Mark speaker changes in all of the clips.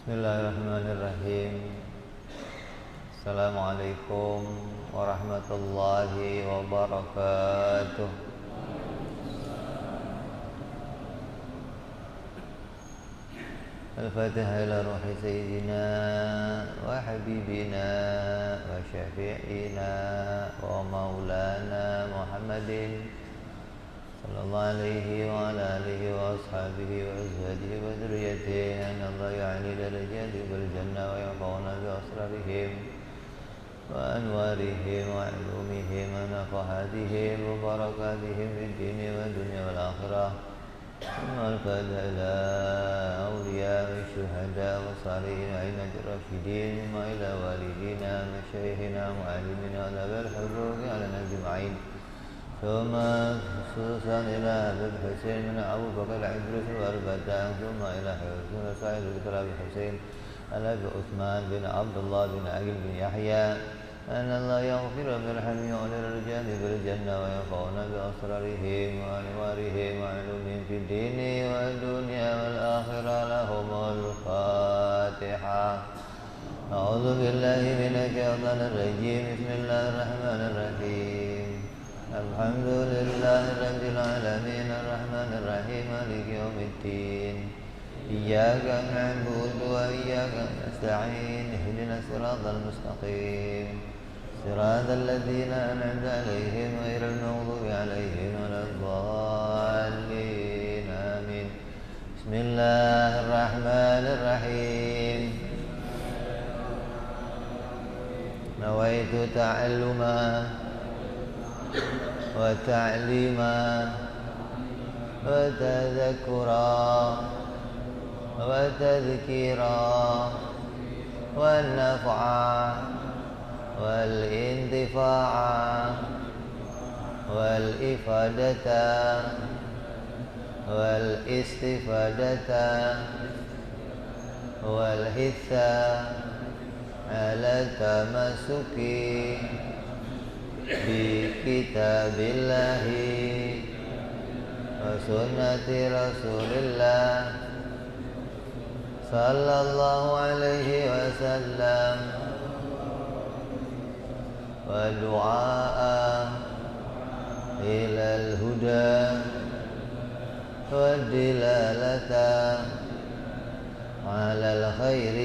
Speaker 1: Bismillahirrahmanirrahim. Assalamualaikum warahmatullahi wabarakatuh. Al-Fatihah ila ruhi Sayyidina wa Habibina wa Syafi'ina wa Maulana Muhammadin sallallahu alaihi wa ala alihi wa ashabihi wa azwajihi wa dhurriyyatihi an Allah ya'li darajati bil jannah wa yafa'una bi asrarihim wa anwarihim wa ilumihim wa nafahatihim wa barakatihim fid dini wa dunya wal akhirah. Al-Fatiha ila awliya wa syuhada wa salihin wa imat rashidin wa ila walidina wa syaihina wa alimina wa labar hurruki ala najma'in. ثم خصوصا إلى أبي الحسين من أبو بكر العبرس والبدان ثم إلى حسين سعيد بن أبي الحسين عن أبي عثمان بن عبد الله بن عقيل بن يحيى أن الله يغفر ويرحم وللرجال بالجنة وينفعنا بأسرارهم وأنوارهم وعلومهم في الدين والدنيا والآخرة. لهم الفاتحة. أعوذ بالله من الشيطان الرجيم. بسم الله الرحمن الرحيم. الحمد لله رب العالمين الرحمن الرحيم مالك يوم الدين. إياك نعبد وإياك نستعين. اهدنا الصراط المستقيم صراط الذين أنعمت عليهم غير المغضوب عليهم ولا الضالين آمين. بسم الله الرحمن الرحيم. نويت تعلما وتعليما وتذكرا وتذكيرا والنفع والانتفاع والإفادة والاستفادة والحث على التمسك بكتاب الله وسنة رسول الله صلى الله عليه وسلم ودعاء إلى الهدى والدلالة على الخير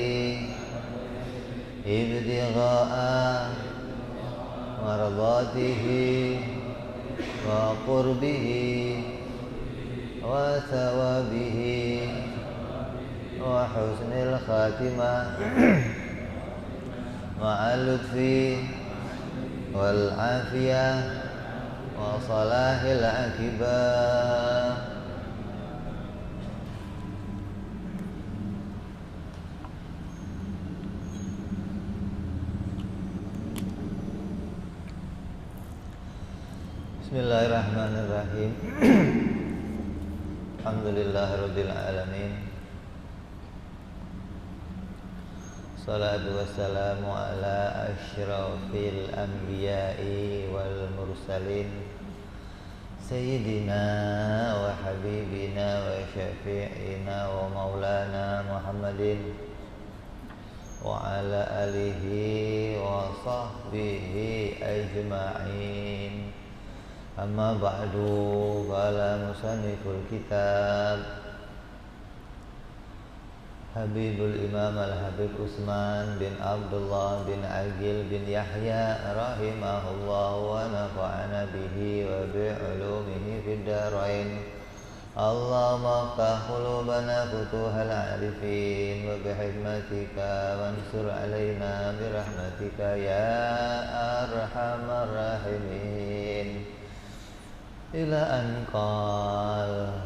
Speaker 1: ابتغاء مرضاته وقربه وثوابه وحسن الخاتمة مع اللطف والعافية وصلاح العاقبة. Bismillahirrahmanirrahim. Alhamdulillahirabbil alamin. Salatu wassalamu ala asyrafil anbiya'i wal mursalin sayyidina wa habibina wa syafi'ina wa maulana Muhammadin wa ala alihi wa sahbihi ajma'in. Amma ba'du. Qala musanniful kitab Habibul Imam Al-Habib Utsman bin Abdullah bin Aqil bin Yahya rahimahullah wa nafa'ana bihi wa bi'ulumihi fid darain. Allahumma aftah qulubana futuhal arifin wa bihikmatika wansur alaina birahmatika ya arhamar rahimin. Ila anqal.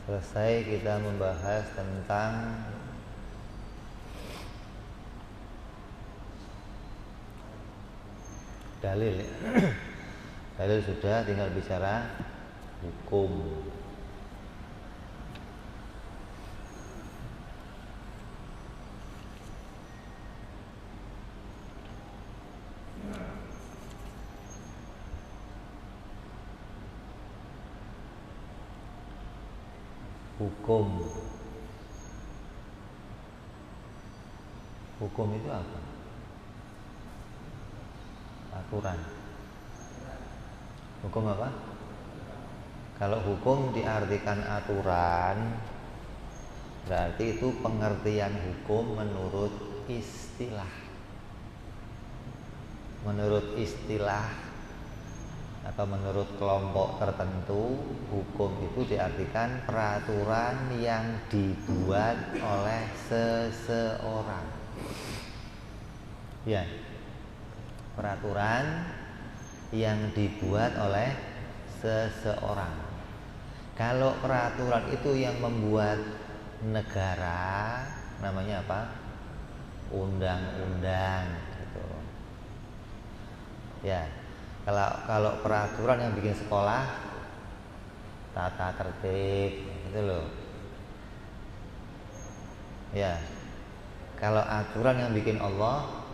Speaker 1: Selesai kita membahas tentang dalil. Dalil sudah, tinggal bicara hukum. hukum. Hukum itu apa? Aturan. Hukum apa? Kalau hukum diartikan aturan, berarti itu pengertian hukum menurut istilah. Menurut istilah atau menurut kelompok tertentu, hukum itu diartikan peraturan yang dibuat oleh seseorang. Ya, peraturan yang dibuat oleh seseorang. Kalau peraturan itu yang membuat negara, namanya apa? Undang-undang gitu. Ya, kalau peraturan yang bikin sekolah, tata tertib gitu loh. Ya, kalau aturan yang bikin Allah,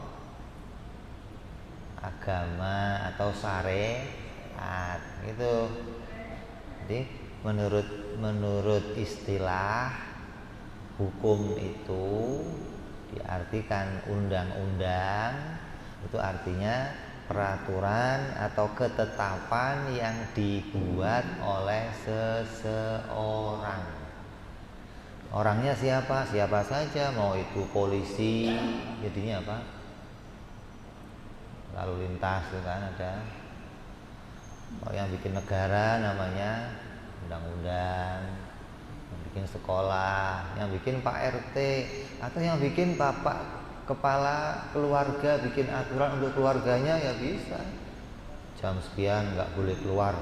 Speaker 1: agama atau syariat gitu. Jadi menurut istilah hukum itu diartikan undang-undang, itu artinya peraturan atau ketetapan yang dibuat oleh seseorang. Orangnya siapa? Siapa saja, mau itu polisi, jadinya apa? Lalu lintas itu kan ada. Kalau yang bikin negara namanya undang-undang, yang bikin sekolah, yang bikin Pak RT, atau yang bikin bapak kepala keluarga bikin aturan untuk keluarganya, ya bisa. Jam sekian nggak boleh keluar,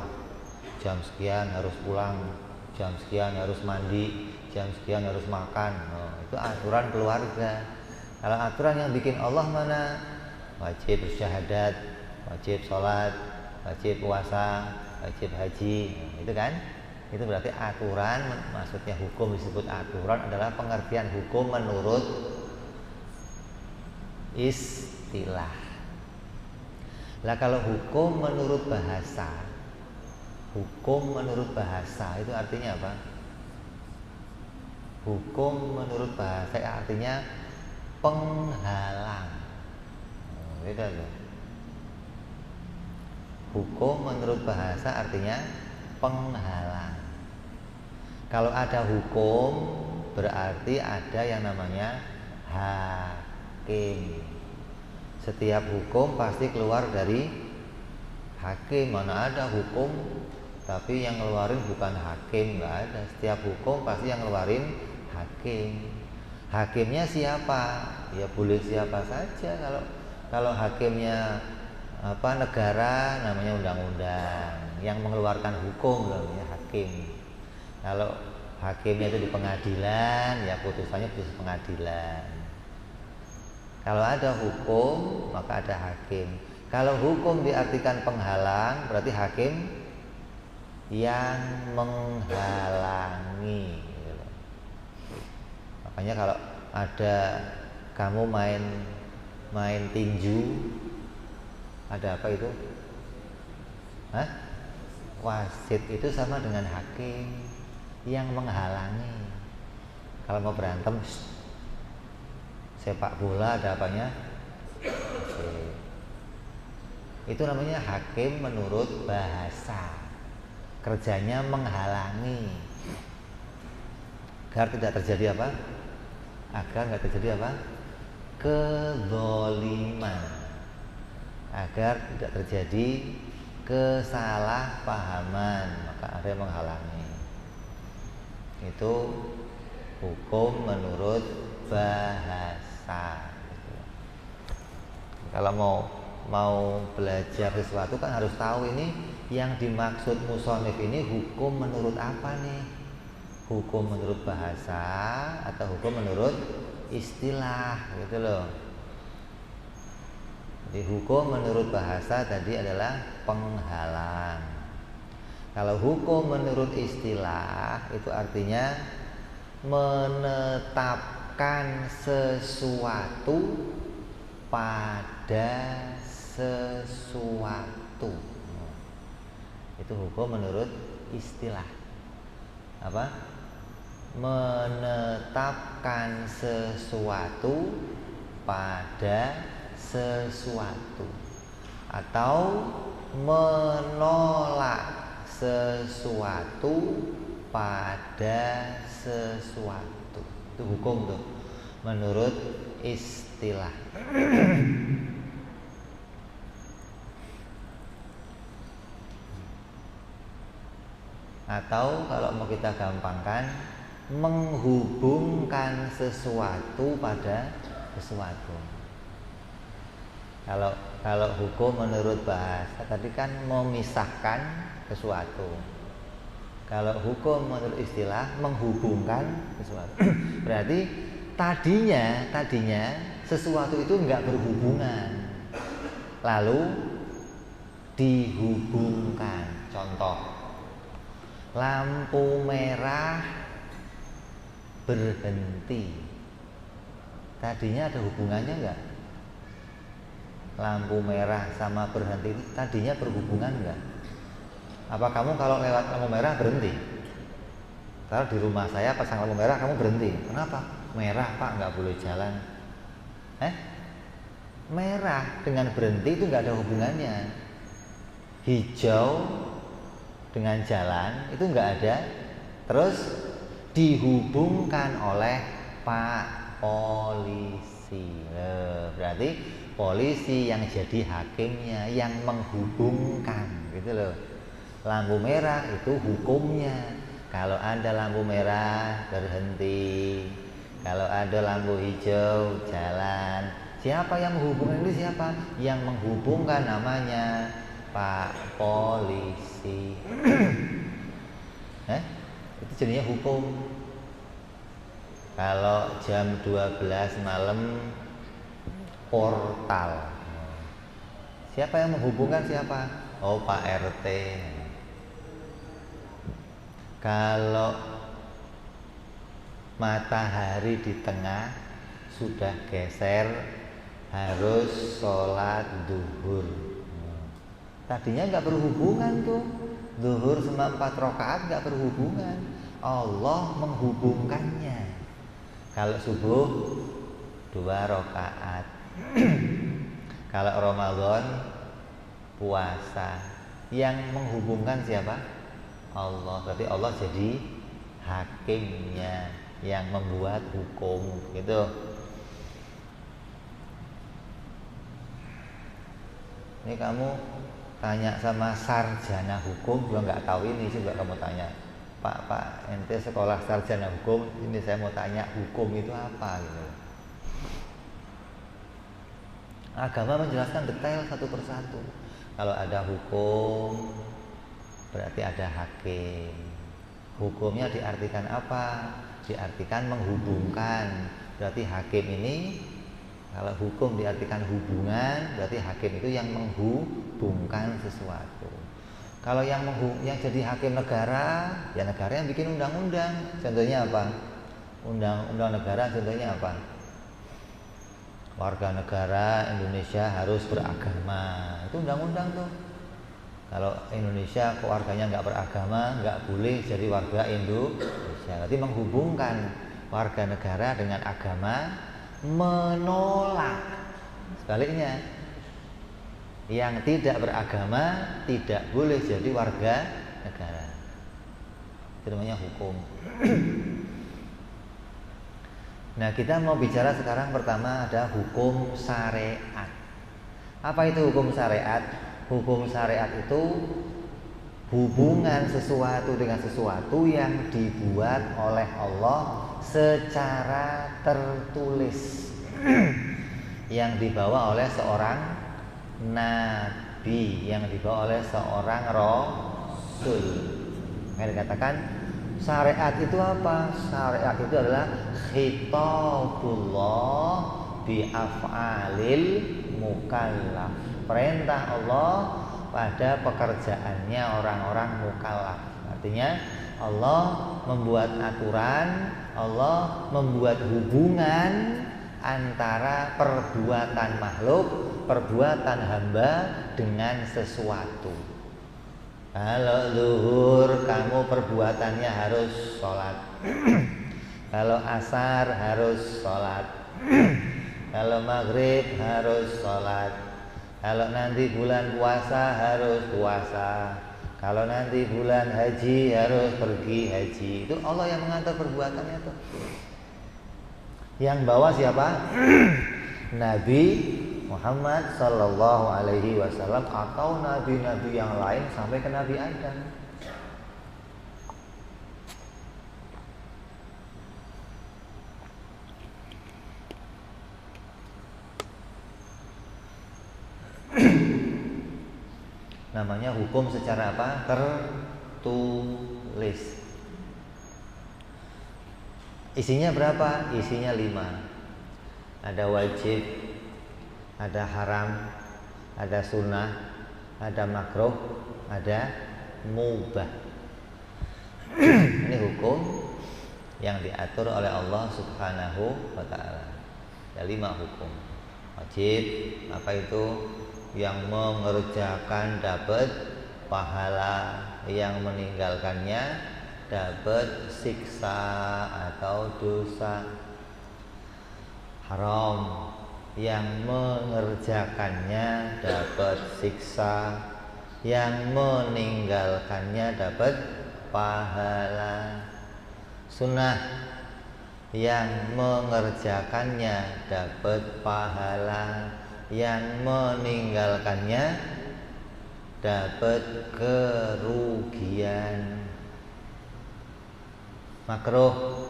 Speaker 1: jam sekian harus pulang, jam sekian harus mandi, jam sekian harus makan. Itu aturan keluarga. Kalau aturan yang bikin Allah mana? Wajib bersyahadat, wajib sholat, wajib puasa, wajib haji, itu kan? Itu berarti aturan. Maksudnya hukum disebut aturan adalah pengertian hukum menurut istilah. Lah kalau hukum menurut bahasa, hukum menurut bahasa itu artinya apa? Hukum menurut bahasa artinya penghalang. Beda loh. Hukum menurut bahasa artinya penghalang. Kalau ada hukum berarti ada yang namanya hakim. Setiap hukum pasti keluar dari hakim. Mana ada hukum tapi yang ngeluarin bukan hakim, nggak ada. Setiap hukum pasti yang ngeluarin hakim. Hakimnya siapa? Ya boleh siapa saja. Kalau hakimnya apa negara namanya undang-undang, yang mengeluarkan hukum namanya hakim. Kalau hakimnya itu di pengadilan, ya putusannya putus pengadilan. Kalau ada hukum maka ada hakim. Kalau hukum diartikan penghalang, berarti hakim yang menghalangi. Makanya kalau ada kamu main tinju, ada apa itu? Hah? Wasit itu sama dengan hakim yang menghalangi. Kalau mau berantem, sepak bola ada apanya? Itu namanya hakim menurut bahasa. Kerjanya menghalangi agar tidak terjadi apa? Agar nggak terjadi apa? Kezaliman. Agar tidak terjadi kesalahpahaman, maka ada yang menghalangi. Itu hukum menurut bahasa. Kalau mau belajar sesuatu kan harus tahu ini yang dimaksud musonif ini hukum menurut apa nih? Hukum menurut bahasa atau hukum menurut istilah gitu loh. Jadi hukum menurut bahasa tadi adalah penghalang. Kalau hukum menurut istilah itu artinya menetapkan sesuatu pada sesuatu. Itu hukum menurut istilah. Apa? menetapkan sesuatu pada sesuatu, atau menolak sesuatu pada sesuatu. Itu hukum tuh menurut istilah. Atau kalau mau kita gampangkan, menghubungkan sesuatu pada sesuatu. Kalau hukum menurut bahasa tadi kan memisahkan sesuatu. Kalau hukum menurut istilah menghubungkan sesuatu. Berarti tadinya sesuatu itu enggak berhubungan, lalu dihubungkan. Contoh, lampu merah berhenti. Tadinya ada hubungannya enggak? Lampu merah sama berhenti itu tadinya berhubungan enggak? Apa kamu kalau lewat lampu merah berhenti? Kalau di rumah saya pasang lampu merah kamu berhenti. Kenapa? Merah Pak, nggak boleh jalan. Merah dengan berhenti itu nggak ada hubungannya. Hijau dengan jalan itu nggak ada. Terus dihubungkan oleh Pak Polisi. Berarti polisi yang jadi hakimnya, yang menghubungkan, gitu loh. Lampu merah itu hukumnya. Kalau ada lampu merah berhenti, kalau ada lampu hijau jalan. Siapa yang menghubungkan itu siapa? Yang menghubungkan namanya Pak Polisi. Itu jadinya hukum. Kalau jam 12 malam portal. Siapa yang menghubungkan siapa? Oh, Pak RT. Kalau matahari di tengah sudah geser harus sholat duhur. Tadinya nggak berhubungan tuh, duhur sama 4 rakaat nggak berhubungan. Allah menghubungkannya. Kalau subuh 2 rakaat. Kalau Ramadan puasa, yang menghubungkan siapa? Allah. Berarti Allah jadi hakimnya, yang membuat hukum, gitu. Ini kamu tanya sama sarjana hukum juga nggak tahu ini, juga kamu tanya, Pak, ente sekolah sarjana hukum, ini saya mau tanya hukum itu apa, gitu. Agama menjelaskan detail satu persatu. Kalau ada hukum berarti ada hakim. Hukumnya diartikan apa? Diartikan menghubungkan. Berarti hakim ini, kalau hukum diartikan hubungan, berarti hakim itu yang menghubungkan sesuatu. Kalau yang jadi hakim negara, ya negara yang bikin undang-undang. Contohnya apa? Undang-undang negara contohnya apa? Warga negara Indonesia harus beragama. Itu undang-undang tuh. Kalau Indonesia keluarganya nggak beragama, nggak boleh jadi warga Indonesia. Berarti menghubungkan warga negara dengan agama, menolak sebaliknya, yang tidak beragama tidak boleh jadi warga negara. Itu namanya hukum. Nah, kita mau bicara sekarang pertama ada hukum syariat. Apa itu hukum syariat? Hukum syariat itu hubungan sesuatu dengan sesuatu yang dibuat oleh Allah secara tertulis, yang dibawa oleh seorang nabi, yang dibawa oleh seorang rasul. Yang dikatakan syariat itu apa? Syariat itu adalah khitabullah bi af'alil mukallaf. Perintah Allah pada pekerjaannya orang-orang mukallaf. Artinya Allah membuat aturan, Allah membuat hubungan antara perbuatan makhluk, perbuatan hamba dengan sesuatu. Kalau zuhur kamu perbuatannya harus sholat. Kalau asar harus sholat. Kalau maghrib harus sholat. Kalau nanti bulan puasa harus puasa. Kalau nanti bulan haji harus pergi haji. Itu Allah yang mengatur perbuatannya tuh. Yang bawa siapa? Nabi Muhammad Sallallahu Alaihi Wasallam atau nabi-nabi yang lain sampai ke Nabi Adam. Namanya hukum secara apa? Tertulis. Isinya berapa? Isinya 5. Ada wajib, ada haram, ada sunnah, ada makruh, ada mubah. Ini hukum yang diatur oleh Allah Subhanahu wa ta'ala. Ada 5 hukum. Wajib, apa itu? Yang mengerjakan dapat pahala, yang meninggalkannya dapat siksa atau dosa. Haram, yang mengerjakannya dapat siksa, yang meninggalkannya dapat pahala. Sunnah, yang mengerjakannya dapat pahala, yang meninggalkannya dapat kerugian. Makruh,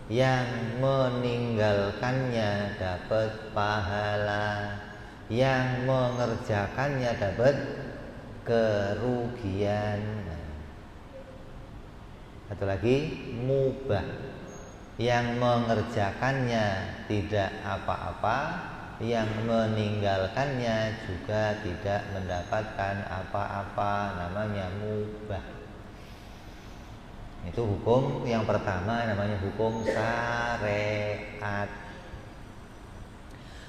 Speaker 1: yang meninggalkannya dapat pahala, yang mengerjakannya dapat kerugian. Satu lagi, mubah, yang mengerjakannya tidak apa-apa, yang meninggalkannya juga tidak mendapatkan apa-apa, namanya mubah. Itu hukum yang pertama, namanya hukum syariat.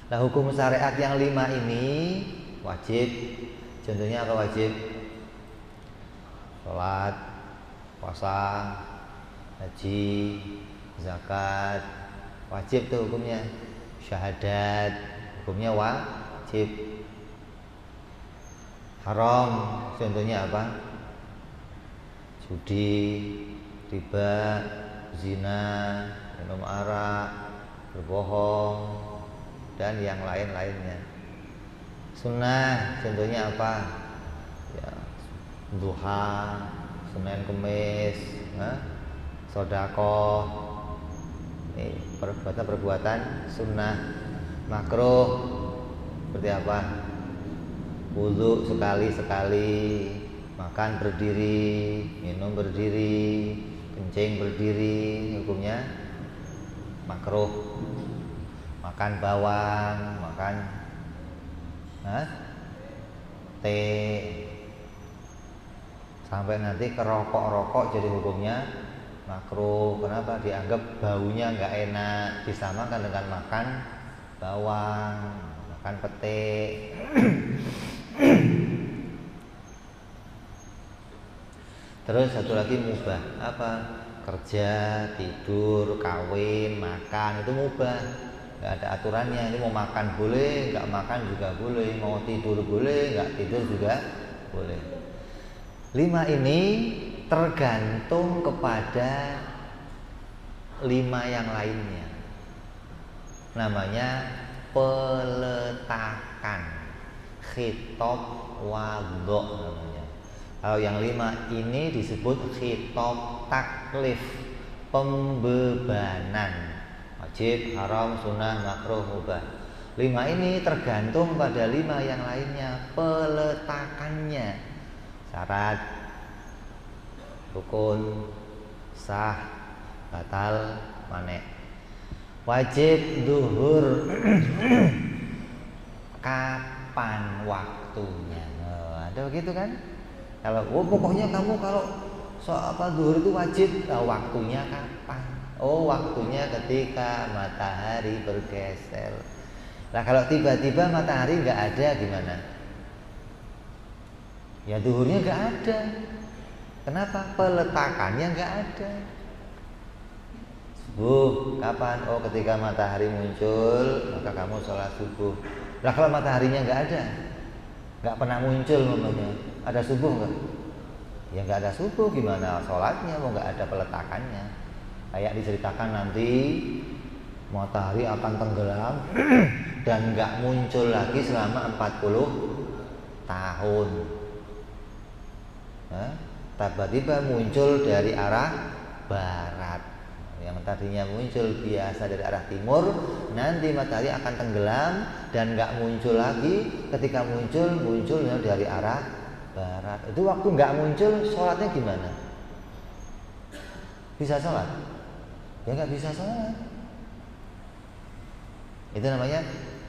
Speaker 1: Nah, hukum syariat yang 5 ini wajib. Contohnya apa wajib? Sholat, puasa, haji, zakat, wajib tuh hukumnya. Syahadat, hukumnya wajib. Haram, contohnya apa? Judi, riba, zina, minum arak, berbohong, dan yang lain-lainnya. Sunnah, contohnya apa? Ya, duha, Senin Kemis, sedekah. Ini perbuatan sunnah. Makruh seperti apa? Wudu sekali-sekali, makan berdiri, minum berdiri, kencing berdiri, hukumnya makruh. Makan bawang, makan teh, sampai nanti kerokok-rokok jadi hukumnya makruh. Kenapa? Dianggap baunya nggak enak, disamakan dengan makan bawang, makan pete. Terus satu lagi mubah, apa? Kerja, tidur, kawin, makan, itu mubah, nggak ada aturannya. Ini mau makan boleh, nggak makan juga boleh, mau tidur boleh, nggak tidur juga boleh. 5 ini tergantung kepada 5 yang lainnya. Namanya peletakan, khitab wadho namanya. Kalau yang 5 ini disebut khitab taklif, pembebanan. Wajib, haram, sunnah, makruh, mubah. 5 ini tergantung pada 5 yang lainnya, peletakannya. Syarat, rukun, sah, batal, manek. Wajib zuhur kapan waktunya? Ada begitu kan? Kalau pokoknya kamu kalau zuhur itu wajib, waktunya kapan? Waktunya ketika matahari bergeser. Nah, kalau tiba-tiba matahari nggak ada gimana? Ya zuhurnya nggak ada. Kenapa? Peletakannya nggak ada. Subuh kapan? Oh, ketika matahari muncul maka kamu sholat subuh. Nah, kalau mataharinya nggak ada, nggak pernah muncul namanya, ada subuh nggak? Ya nggak ada subuh, gimana sholatnya? Mau nggak ada peletakannya. Kayak diceritakan nanti matahari akan tenggelam dan nggak muncul lagi selama 40 tahun. Nah, tiba-tiba muncul dari arah barat. Yang tadinya muncul biasa dari arah timur, nanti matahari akan tenggelam dan nggak muncul lagi. Ketika munculnya dari arah barat. Itu waktu nggak muncul, sholatnya gimana? Bisa sholat? Ya nggak bisa sholat. Itu namanya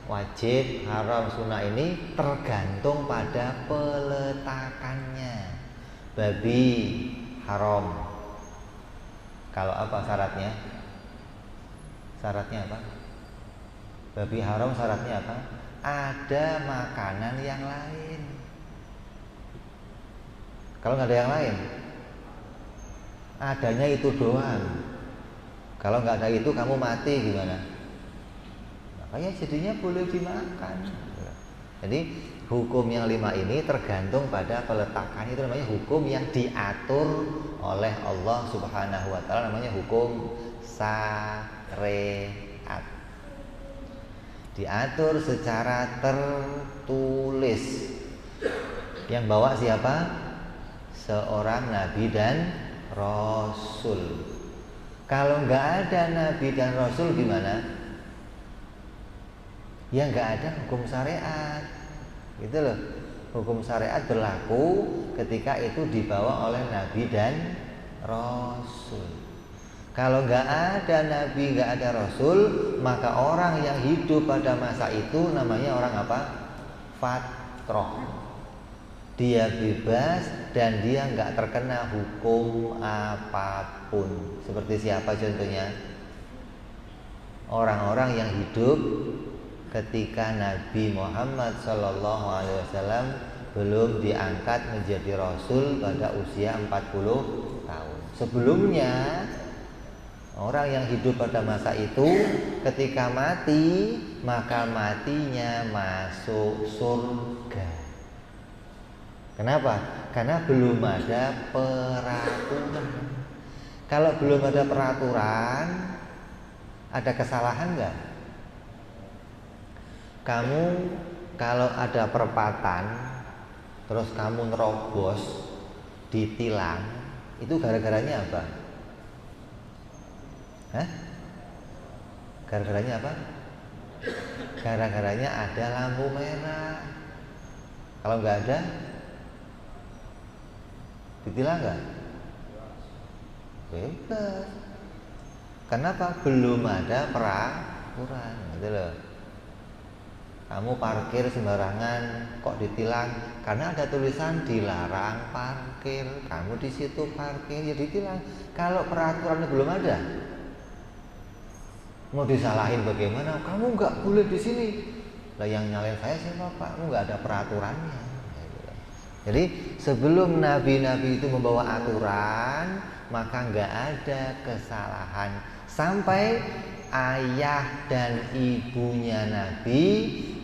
Speaker 1: wajib, haram, sunnah ini tergantung pada peletakannya. Babi haram. Kalau apa syaratnya? Syaratnya apa? Babi haram syaratnya apa? Ada makanan yang lain. Kalau nggak ada yang lain, adanya itu doang. Kalau nggak ada itu kamu mati gimana? Makanya jadinya boleh dimakan. Jadi hukum yang 5 ini tergantung pada peletakan. Itu namanya hukum yang diatur oleh Allah Subhanahu wa taala, namanya hukum syariat. Diatur secara tertulis. Yang bawa siapa? Seorang nabi dan rasul. Kalau nggak ada nabi dan rasul gimana? Ya nggak ada hukum syariat, gitu loh. Hukum syariat berlaku ketika itu dibawa oleh nabi dan rasul. Kalau nggak ada nabi, nggak ada rasul, maka orang yang hidup pada masa itu namanya orang apa? Fatroh. Dia bebas dan dia nggak terkena hukum apapun. Seperti siapa contohnya? Orang-orang yang hidup ketika Nabi Muhammad SAW belum diangkat menjadi Rasul pada usia 40 tahun. Sebelumnya, orang yang hidup pada masa itu ketika mati, maka matinya masuk surga. Kenapa? Karena belum ada peraturan. Kalau belum ada peraturan, ada kesalahan nggak? Kamu kalau ada perempatan, terus kamu nerobos, ditilang, itu gara-garanya apa? Hah? Gara-garanya apa? Gara-garanya ada lampu merah. Kalau nggak ada, ditilang nggak? Bebas. Kenapa? Belum ada peraturan, gitu loh. Kamu parkir sembarangan kok ditilang? Karena ada tulisan dilarang parkir. Kamu di situ parkir ya ditilang. Kalau peraturannya belum ada, mau disalahin bagaimana? Kamu nggak boleh di sini. Lah yang nyalain saya siapa Pak? Kamu nggak ada peraturannya. Jadi sebelum nabi-nabi itu membawa aturan, maka nggak ada kesalahan sampai ayah dan ibunya Nabi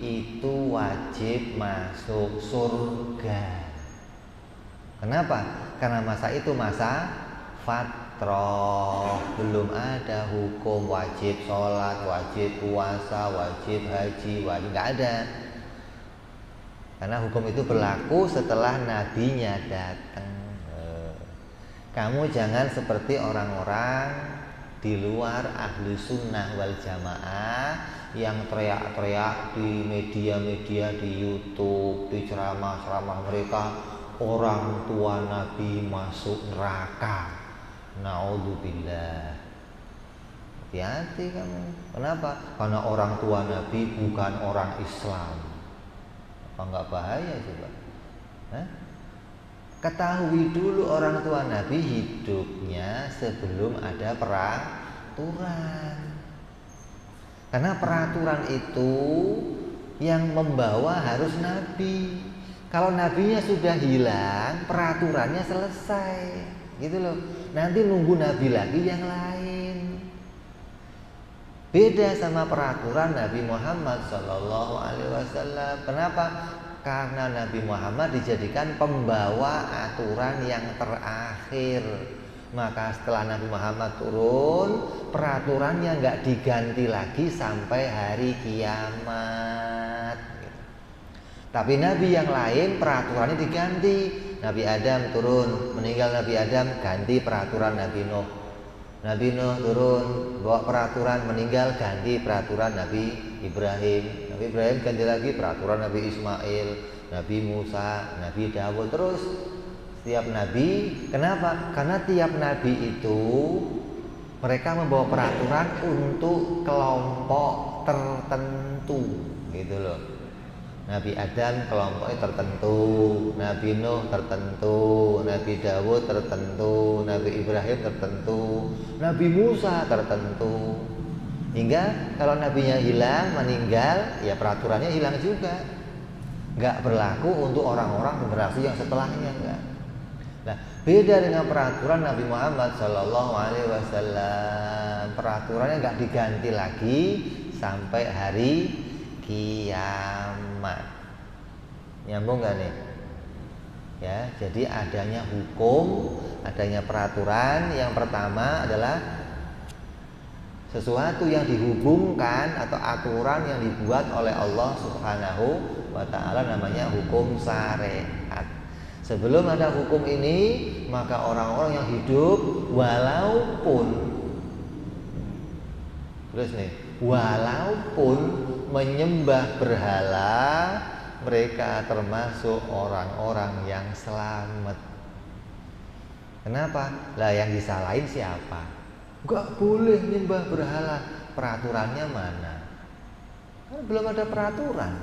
Speaker 1: itu wajib masuk surga. Kenapa? Karena masa itu masa fatrah, belum ada hukum wajib sholat, wajib puasa, wajib haji, wajib, nggak ada. Karena hukum itu berlaku setelah nabinya datang. Kamu jangan seperti orang-orang di luar ahli sunnah wal jamaah yang teriak-teriak di media-media, di YouTube, di ceramah-ceramah mereka, orang tua Nabi masuk neraka. Naudzubillah. Hati-hati kamu. Kenapa? Karena orang tua Nabi bukan orang Islam. Apa enggak bahaya coba? Hah? Ketahui dulu orang tua Nabi hidupnya sebelum ada peraturan. Karena peraturan itu yang membawa harus Nabi. Kalau Nabinya sudah hilang, peraturannya selesai. Gitu loh. Nanti nunggu Nabi lagi yang lain. Beda sama peraturan Nabi Muhammad Sallallahu Alaihi Wasallam. Kenapa? Karena Nabi Muhammad dijadikan pembawa aturan yang terakhir. Maka setelah Nabi Muhammad turun, peraturannya nggak diganti lagi sampai hari kiamat. Tapi Nabi yang lain peraturannya diganti. Nabi Adam turun, meninggal Nabi Adam, ganti peraturan Nabi Nuh. Nabi Nuh turun, bawa peraturan, meninggal, ganti peraturan Nabi Ibrahim. Nabi Ibrahim ganti lagi peraturan Nabi Ismail, Nabi Musa, Nabi Dawud. Terus setiap Nabi, kenapa? Karena tiap Nabi itu mereka membawa peraturan untuk kelompok tertentu, gitu loh. Nabi Adam kelompoknya tertentu, Nabi Nuh tertentu, Nabi Dawud tertentu, Nabi Ibrahim tertentu, Nabi Musa tertentu. Hingga kalau nabinya hilang, meninggal, ya peraturannya hilang juga. Nggak berlaku untuk orang-orang generasi yang setelahnya, enggak. Nah, beda dengan peraturan Nabi Muhammad Sallallahu Alaihi Wasallam. Peraturannya nggak diganti lagi sampai hari kiamat. Nyambung gak nih? Ya, jadi adanya hukum, adanya peraturan. Yang pertama adalah sesuatu yang dihubungkan atau aturan yang dibuat oleh Allah Subhanahu wa Ta'ala, namanya hukum syariat. Sebelum ada hukum ini, maka orang-orang yang hidup walaupun menyembah berhala, mereka termasuk orang-orang yang selamat. Kenapa? Lah yang disalahin siapa? Gak boleh menyembah berhala. Peraturannya mana? Kan belum ada peraturan.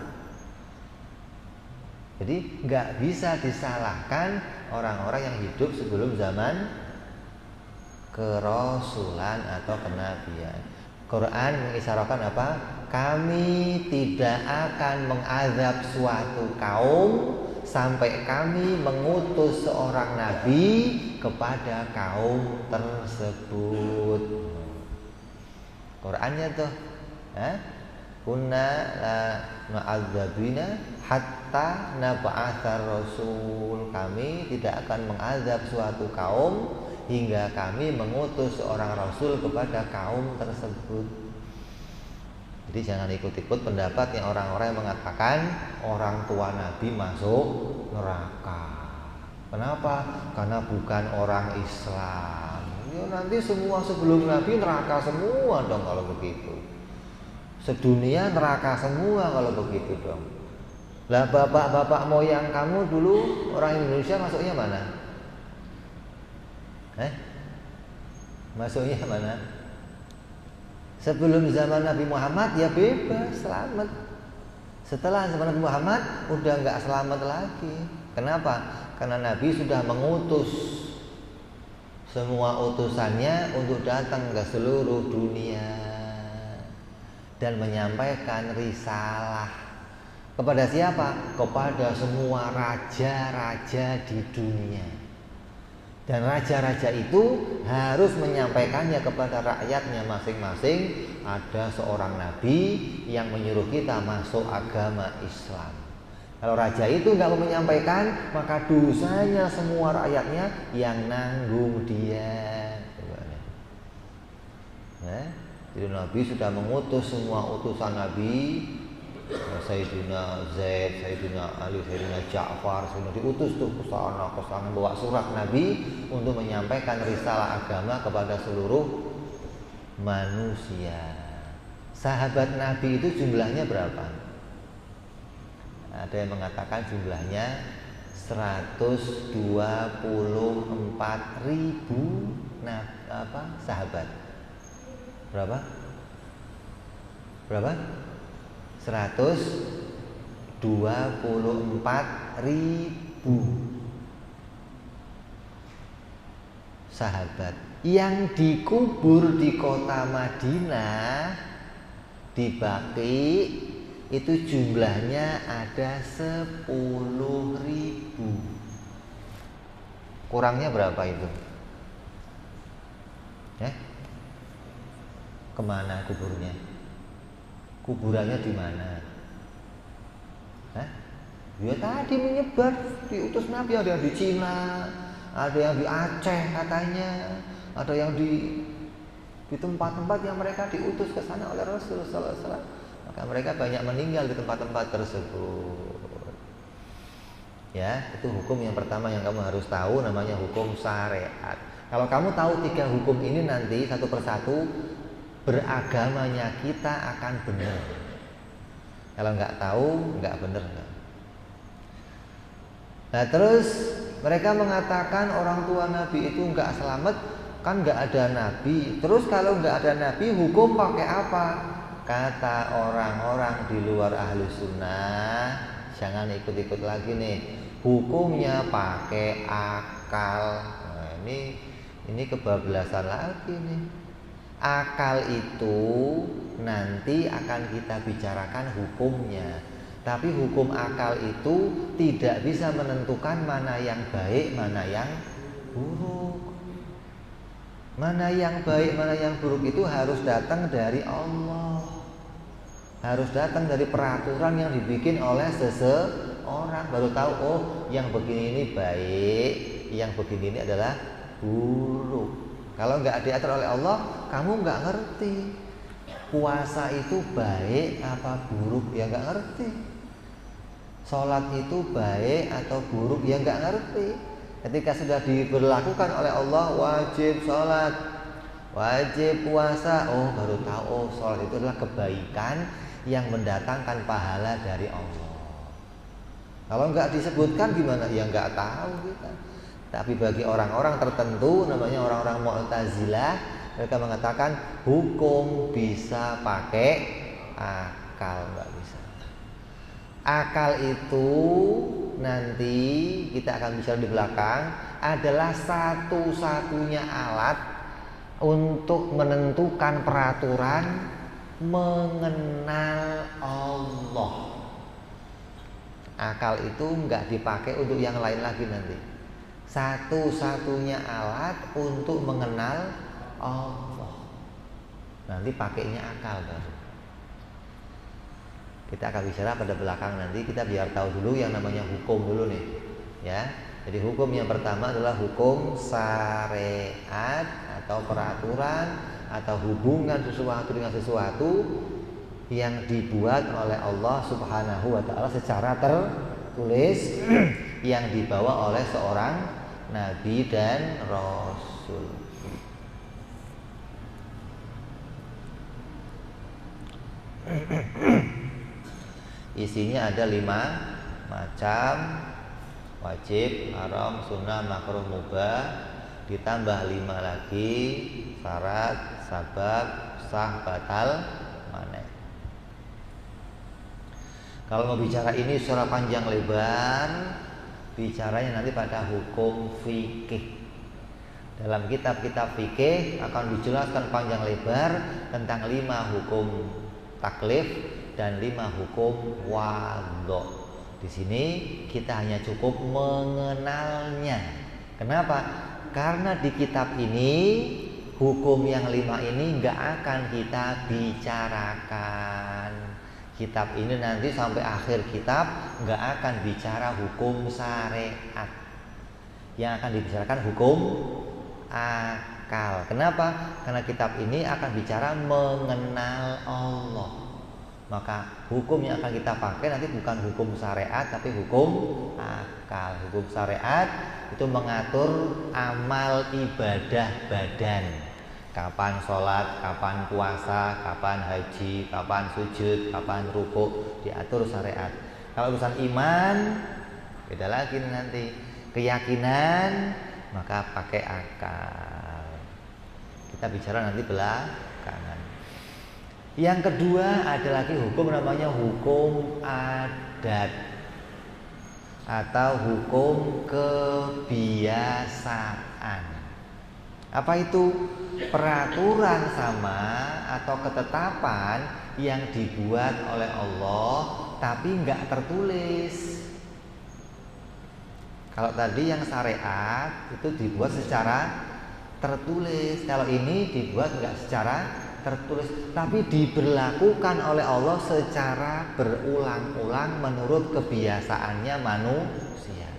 Speaker 1: Jadi gak bisa disalahkan orang-orang yang hidup sebelum zaman kerasulan atau kenabian. Quran mengisyaratkan apa? Kami tidak akan mengazab suatu kaum sampai kami mengutus seorang nabi kepada kaum tersebut. Qurannya tuh, kunna la nu'adzabina hatta nab'atsar rasul. Kami tidak akan mengazab suatu kaum hingga kami mengutus seorang rasul kepada kaum tersebut. Jadi jangan ikut-ikut pendapat yang orang-orang yang mengatakan orang tua Nabi masuk neraka. Kenapa? Karena bukan orang Islam. Ya nanti semua sebelum Nabi neraka semua dong kalau begitu. Sedunia neraka semua kalau begitu dong. Lah bapak-bapak moyang kamu dulu orang Indonesia masuknya mana? Masuknya mana? Sebelum zaman Nabi Muhammad ya bebas, selamat. Setelah zaman Nabi Muhammad udah nggak selamat lagi. Kenapa? Karena Nabi sudah mengutus semua utusannya untuk datang ke seluruh dunia dan menyampaikan risalah kepada siapa? Kepada semua raja-raja di dunia. Dan raja-raja itu harus menyampaikannya kepada rakyatnya masing-masing. Ada seorang nabi yang menyuruh kita masuk agama Islam. Kalau raja itu nggak mau menyampaikan, maka dosanya semua rakyatnya yang nanggung dia. Jadi Nabi sudah mengutus semua utusan Nabi, Sayyidina Zaid, Sayyidina Ali, Sayyidina Ja'far, sudah diutus tuh ke sana bawa surat Nabi untuk menyampaikan risalah agama kepada seluruh manusia. Sahabat Nabi itu jumlahnya berapa? Ada yang mengatakan jumlahnya 124.000 sahabat. Berapa? 124.000 sahabat yang dikubur di kota Madinah di Baqi. Itu jumlahnya ada 10.000. Kurangnya berapa itu? kemana kuburnya? Kuburannya di mana? Hah? Ya tadi menyebar, diutus Nabi, ada yang di Cina, ada yang di Aceh katanya, ada yang di tempat-tempat yang mereka diutus ke sana oleh Rasul sallallahu alaihi wasallam. Maka mereka banyak meninggal di tempat-tempat tersebut. Ya, itu hukum yang pertama yang kamu harus tahu, namanya hukum syariat. Kalau kamu tahu 3 hukum ini, nanti satu persatu beragamanya kita akan benar. Kalau nggak tahu, nggak benar. Nah terus mereka mengatakan orang tua Nabi itu nggak selamat, kan nggak ada Nabi. Terus kalau nggak ada Nabi, hukum pakai apa? Kata orang-orang di luar ahlu sunnah, jangan ikut-ikut lagi nih. Hukumnya pakai akal. Nah, ini kebablasan lagi nih. Akal itu nanti akan kita bicarakan hukumnya. Tapi hukum akal itu tidak bisa menentukan mana yang baik, mana yang buruk. Mana yang baik, mana yang buruk itu harus datang dari Allah. Harus datang dari peraturan yang dibikin oleh seseorang. Baru tahu, oh yang begini ini baik, yang begini ini adalah buruk. Kalau nggak diatur oleh Allah, kamu nggak ngerti puasa itu baik apa buruk, ya nggak ngerti. Sholat itu baik atau buruk, ya nggak ngerti. Ketika sudah diberlakukan oleh Allah, wajib sholat, wajib puasa, oh baru tahu, oh sholat itu adalah kebaikan yang mendatangkan pahala dari Allah. Kalau nggak disebutkan gimana? Ya nggak tahu kita. Tapi bagi orang-orang tertentu, namanya orang-orang Mu'tazilah, mereka mengatakan hukum bisa pakai akal, nggak bisa. Akal itu nanti kita akan bicara di belakang, adalah satu-satunya alat untuk menentukan peraturan mengenal Allah. Akal itu nggak dipakai untuk yang lain lagi nanti. Satu-satunya alat untuk mengenal Allah. Nanti pakainya akal baru. Kita akan bicara pada belakang nanti. Kita biar tahu dulu yang namanya hukum dulu nih, ya. Jadi hukum yang pertama adalah hukum syariat atau peraturan atau hubungan sesuatu dengan sesuatu yang dibuat oleh Allah Subhanahu wa taala secara tertulis yang dibawa oleh seorang Nabi dan Rasul. Isinya ada 5 macam: wajib, haram, sunnah, makruh, mubah. Ditambah 5 lagi syarat, sabab, sah, batal, maneh. Kalau mau bicara ini secara panjang lebar, bicaranya nanti pada hukum fikih. Dalam kitab-kitab fikih akan dijelaskan panjang lebar tentang 5 hukum taklif dan 5 hukum wadho. Di sini kita hanya cukup mengenalnya. Kenapa? Karena di kitab ini hukum yang 5 ini nggak akan kita bicarakan. Kitab ini nanti sampai akhir kitab nggak akan bicara hukum syariat. Yang akan dibicarakan hukum akal. Kenapa? Karena kitab ini akan bicara mengenal Allah. Maka hukum yang akan kita pakai nanti bukan hukum syariat, tapi hukum akal. Hukum syariat itu mengatur amal ibadah badan. Kapan sholat, kapan puasa, kapan haji, kapan sujud, kapan rukuk, diatur syariat. Kalau urusan iman, beda lagi nanti. Keyakinan, maka pakai akal. Kita bicara nanti belakangan. Yang kedua ada lagi hukum namanya hukum adat atau hukum kebiasaan. Apa itu? Peraturan sama atau ketetapan yang dibuat oleh Allah tapi nggak tertulis. Kalau tadi yang syariat itu dibuat secara tertulis, kalau ini dibuat nggak secara tertulis, tapi diberlakukan oleh Allah secara berulang-ulang menurut kebiasaannya manusia.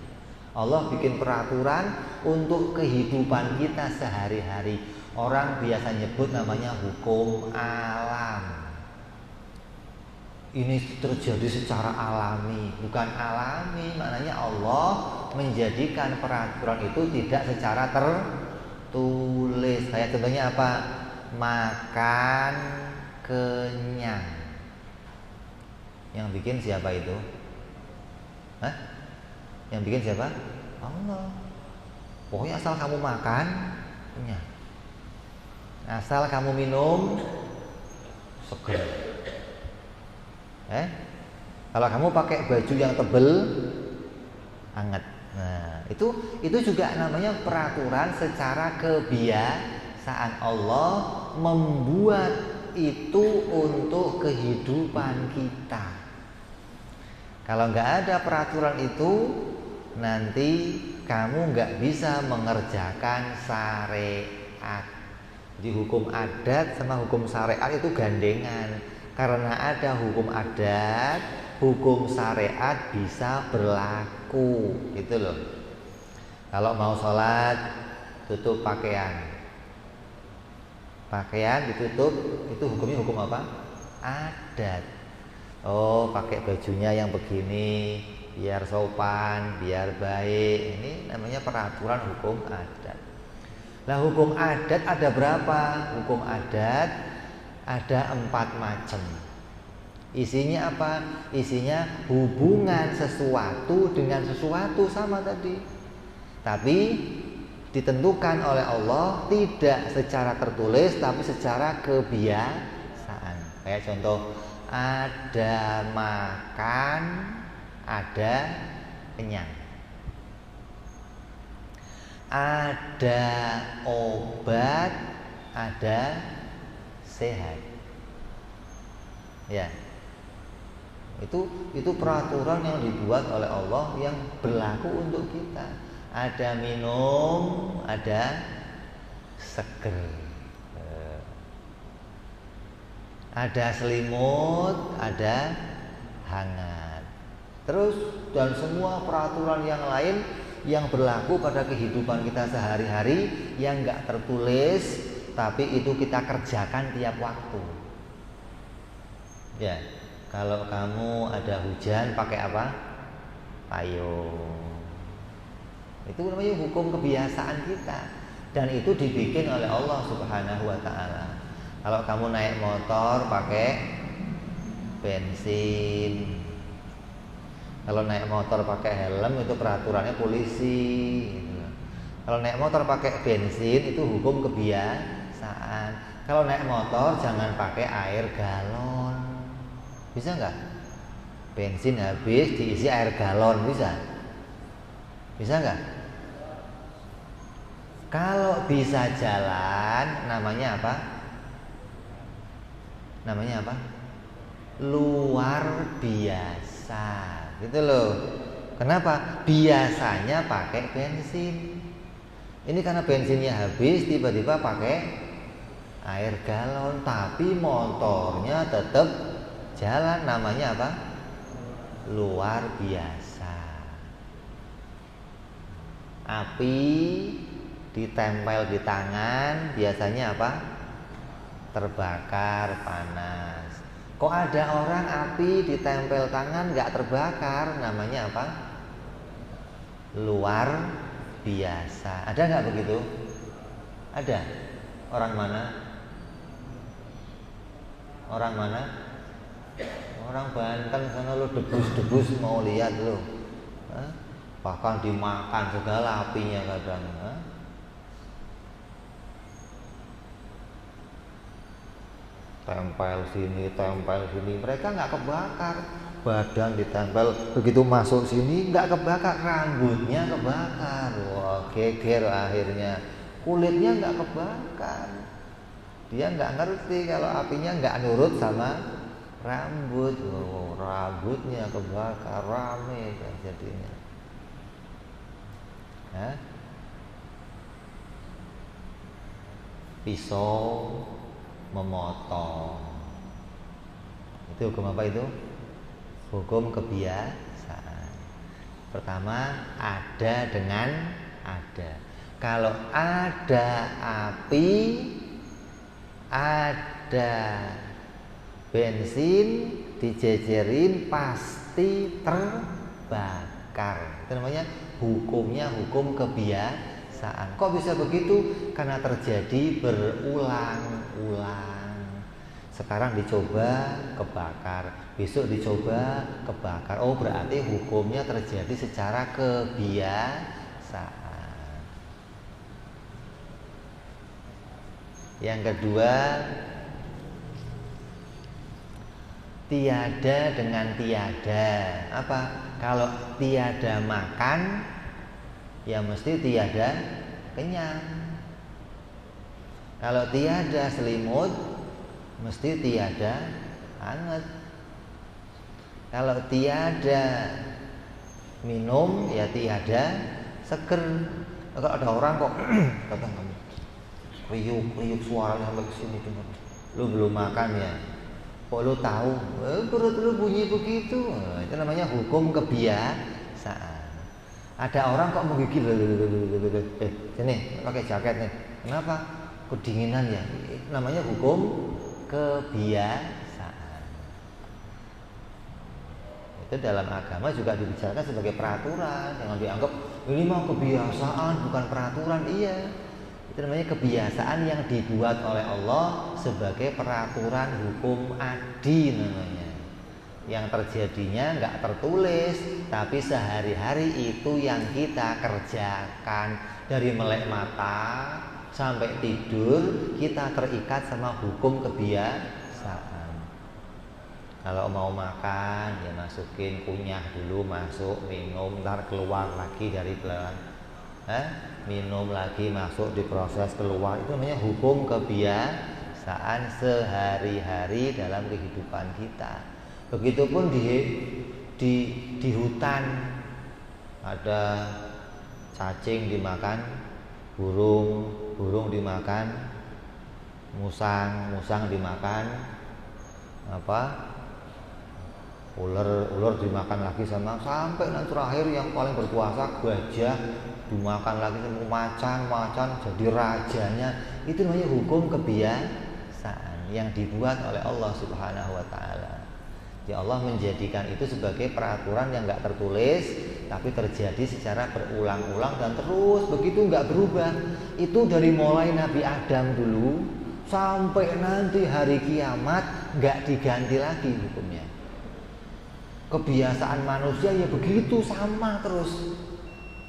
Speaker 1: Allah bikin peraturan untuk kehidupan kita sehari-hari. Orang biasa nyebut namanya hukum alam. Ini terjadi secara alami, bukan alami, maknanya Allah menjadikan peraturan itu tidak secara tertulis. Kayak contohnya apa? Makan kenyang. Yang bikin siapa itu? Hah? Yang bikin siapa? Allah. Pokoknya asal kamu makan kenyang, asal kamu minum seger. Kalau kamu pakai baju yang tebel, hangat. Nah, itu juga namanya peraturan secara kebiasaan. Allah membuat itu untuk kehidupan kita. Kalau nggak ada peraturan itu, nanti kamu nggak bisa mengerjakan syariat. Jadi hukum adat sama hukum syariat itu gandengan. Karena ada hukum adat, hukum syariat bisa berlaku, gitu loh. Kalau mau sholat, tutup pakaian. Pakaian ditutup, itu hukumnya hukum apa? Adat. Oh, pakai bajunya yang begini, biar sopan, biar baik. Ini namanya peraturan hukum adat. Nah, hukum adat ada berapa? Hukum adat ada 4 macam. Isinya apa? Isinya hubungan sesuatu dengan sesuatu, sama tadi. Tapi ditentukan oleh Allah tidak secara tertulis, tapi secara kebiasaan. Kayak contoh, ada makan, ada kenyang. Ada obat, ada sehat. Ya. Itu peraturan yang dibuat oleh Allah yang berlaku untuk kita. Ada minum, ada seger. Ada selimut, ada hangat. Terus dan semua peraturan yang lain yang berlaku pada kehidupan kita sehari-hari yang enggak tertulis, tapi itu kita kerjakan tiap waktu. Ya, kalau kamu ada hujan pakai apa? Payung. Itu namanya hukum kebiasaan kita, dan itu dibikin oleh Allah Subhanahu wa taala. Kalau kamu naik motor pakai bensin. Kalau naik motor pakai helm itu peraturannya polisi gitu. Kalau naik motor pakai bensin itu hukum kebiasaan. Kalau naik motor jangan pakai air galon. Bisa nggak? Bensin habis diisi air galon, bisa? Bisa nggak? Kalau bisa jalan namanya apa? Namanya apa? Luar biasa, gitu loh. Kenapa? Biasanya pakai bensin. Ini karena bensinnya habis, tiba-tiba pakai air galon, tapi motornya tetap jalan. Namanya apa? Luar biasa. Api ditempel di tangan, biasanya apa? Terbakar, panas. Kok ada orang api ditempel tangan nggak terbakar? Namanya apa? Luar biasa. Ada nggak begitu? Ada. Orang mana? Orang mana? Orang Banten sana lo, debus-debus mau lihat lo. Bahkan dimakan segala apinya kadang. Tempel sini, mereka nggak kebakar. Badan ditempel, begitu masuk sini nggak kebakar, rambutnya kebakar. Wah, geger akhirnya. Kulitnya nggak kebakar. Dia nggak ngerti kalau apinya nggak nurut sama rambut. Oh, rambutnya kebakar, rame jadinya. Pisau memotong. Itu hukum apa itu? Hukum kebiasaan. Pertama, ada dengan ada. Kalau ada api, ada bensin, dijejerin pasti terbakar. Itu namanya hukumnya hukum kebiasaan. Kok bisa begitu? Karena terjadi berulang-ulang. Sekarang dicoba kebakar, besok dicoba kebakar. Oh, berarti hukumnya terjadi secara kebiasaan. Yang kedua, tiada dengan tiada. Apa? Kalau tiada makan, ya mesti tiada kenyang. Kalau tiada selimut, mesti tiada hangat. Kalau tiada minum, ya tiada seger. Kalau ada orang kok datang kamu kriuk suaranya sampai ke sini dengar. Lu belum makan ya? Kok lu tahu? Perut lu bunyi begitu. Itu namanya hukum kebiasaan. Ada orang kok menggigil, sini pakai jaket nih. Kenapa? Kedinginan ya. Namanya hukum kebiasaan. Itu dalam agama juga dibicarakan sebagai peraturan. Jangan dianggap ini mah kebiasaan bukan peraturan. Iya, itu namanya kebiasaan yang dibuat oleh Allah sebagai peraturan hukum adi namanya. Yang terjadinya nggak tertulis, tapi sehari-hari itu yang kita kerjakan. Dari melek mata sampai tidur kita terikat sama hukum kebiasaan. Kalau mau makan ya masukin kunyah dulu, masuk minum, ntar keluar lagi dari belakang, minum lagi masuk diproses keluar. Itu namanya hukum kebiasaan sehari-hari dalam kehidupan kita. Begitupun di hutan ada cacing dimakan, burung dimakan, musang dimakan, ular dimakan lagi sampai nanti terakhir yang paling berkuasa gajah dimakan lagi, macan jadi rajanya. Itu namanya hukum kebiasaan yang dibuat oleh Allah Subhanahu wa taala. Ya Allah menjadikan itu sebagai peraturan yang nggak tertulis, tapi terjadi secara berulang-ulang dan terus begitu nggak berubah. Itu dari mulai Nabi Adam dulu sampai nanti hari kiamat nggak diganti lagi hukumnya. Kebiasaan manusia ya begitu sama terus.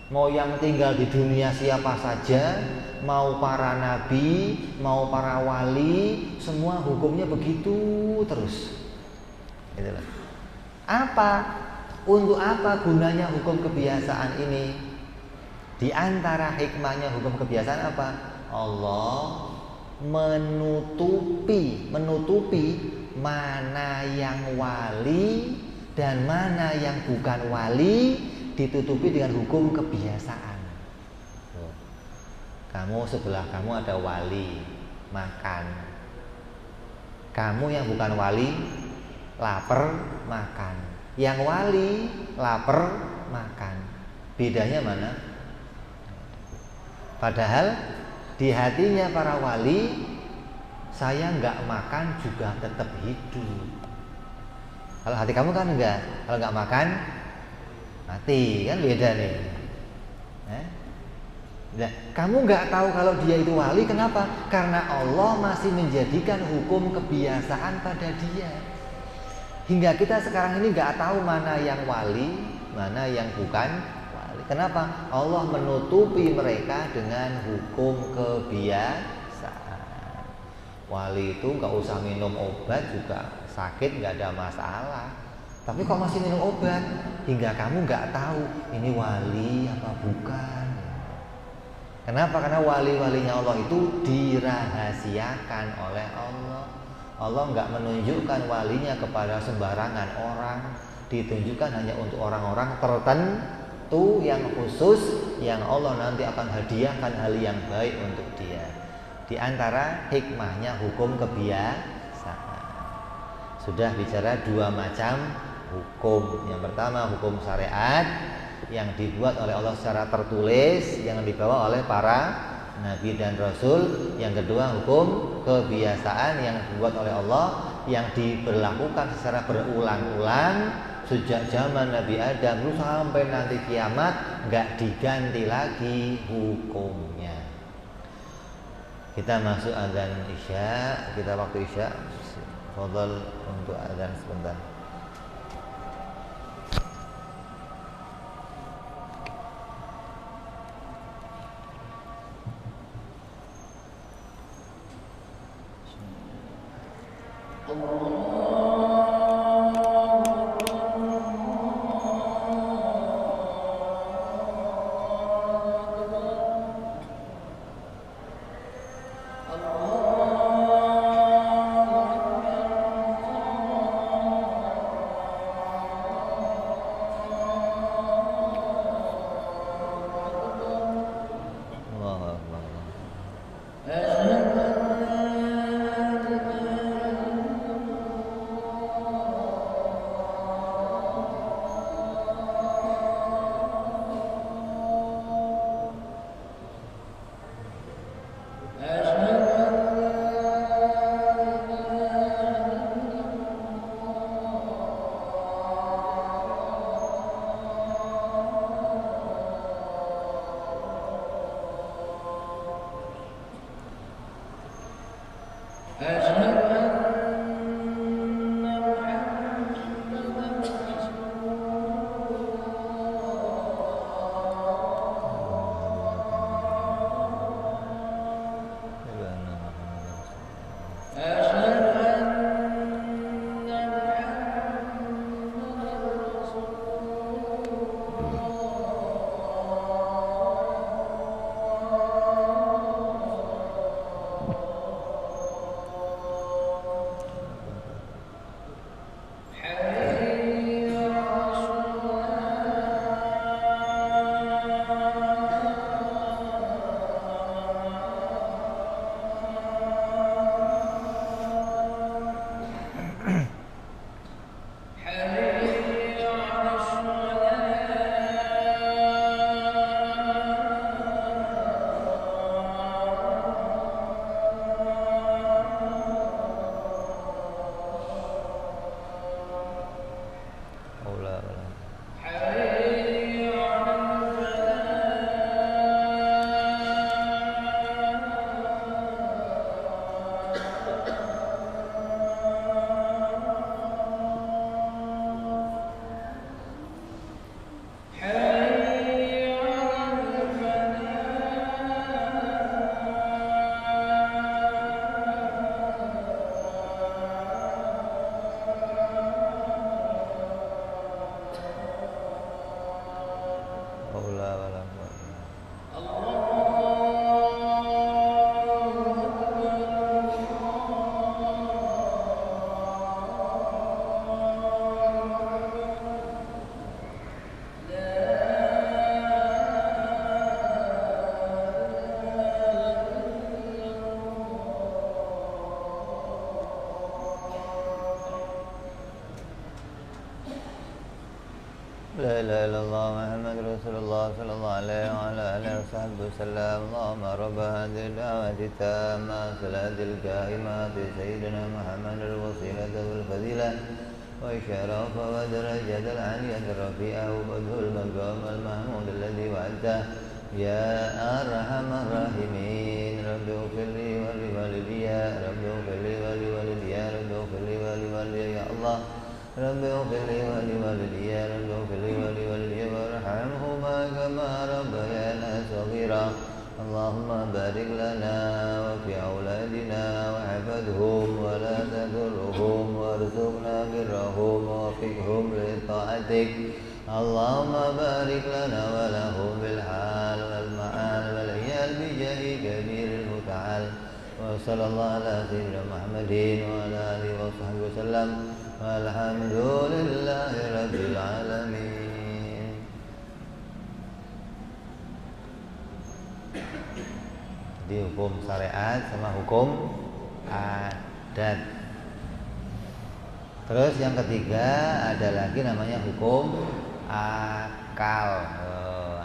Speaker 1: Mau yang tinggal di dunia siapa saja, mau para nabi, mau para wali, semua hukumnya begitu terus. Itulah. Untuk apa gunanya hukum kebiasaan ini? Di antara hikmahnya hukum kebiasaan apa? Allah menutupi mana yang wali dan mana yang bukan wali, ditutupi dengan hukum kebiasaan. Kamu sebelah kamu ada wali, makan. Kamu yang bukan wali lapar, makan. Yang wali lapar, makan. Bedanya mana? Padahal di hatinya para wali, saya nggak makan juga tetap hidup. Kalau hati kamu kan enggak. Kalau nggak makan mati, kan beda nih. Nah, kamu nggak tahu kalau dia itu wali, kenapa? Karena Allah masih menjadikan hukum kebiasaan pada dia. Hingga kita sekarang ini nggak tahu mana yang wali, mana yang bukan wali. Kenapa? Allah menutupi mereka dengan hukum kebiasaan. Wali itu nggak usah minum obat juga sakit nggak ada masalah. Tapi kok masih minum obat? Hingga kamu nggak tahu ini wali apa bukan. Kenapa? Karena wali-walinya Allah itu dirahasiakan oleh Allah. Allah nggak menunjukkan walinya kepada sembarangan orang, ditunjukkan hanya untuk orang-orang tertentu yang khusus, yang Allah nanti akan hadiahkan hal yang baik untuk dia. Di antara hikmahnya hukum kebiasaan. Sudah bicara dua macam hukum. Yang pertama hukum syariat yang dibuat oleh Allah secara tertulis, yang dibawa oleh para nabi dan rasul. Yang kedua hukum kebiasaan yang dibuat oleh Allah, yang diberlakukan secara berulang-ulang sejak zaman Nabi Adam lalu sampai nanti kiamat, nggak diganti lagi hukumnya. Kita masuk azan Isya, kita waktu Isya. Fadhal untuk azan sebentar. La ilaha illallah Muhammad Rasulullah sallallahu alaihi wa ala alihi wa sallam. Allahumma rabba hadhihi ad-da'wati tamma salatil qa'imati sayyidina Muhammad al-wasilata wal fadilah wa syarafa wa darajat al-'aliyah rafi'ah wa badhul maqam al-mahmud alladhi wa'adta ya arhamar rahimin. Rabbi ighfirli wa li walidayya, Rabbi ighfirli wa li walidayya, Rabbi ighfirli wa li walidayya ya Allah. Rabbi ighfirli wa li walidayya, Rabbi ighfirli wa li walidayya warhamhuma kama rabbayana shaghira. Allahumma barik lana wa fi auladina wa hafadhum wa la tadurruhum warzuqna birrahum wa waffiqhum li ta'atik. Allahumma barik lana wa lahum bil hal wal ma'al wal iyal bi jahi kabiril muta'al. Wa sallallahu ala sayyidina Muhammadin wa ala alihi wa sahbihi wa sallam. Alhamdulillahi rabbil alamin. Jadi hukum syariat sama hukum adat. Terus yang ketiga ada lagi namanya hukum akal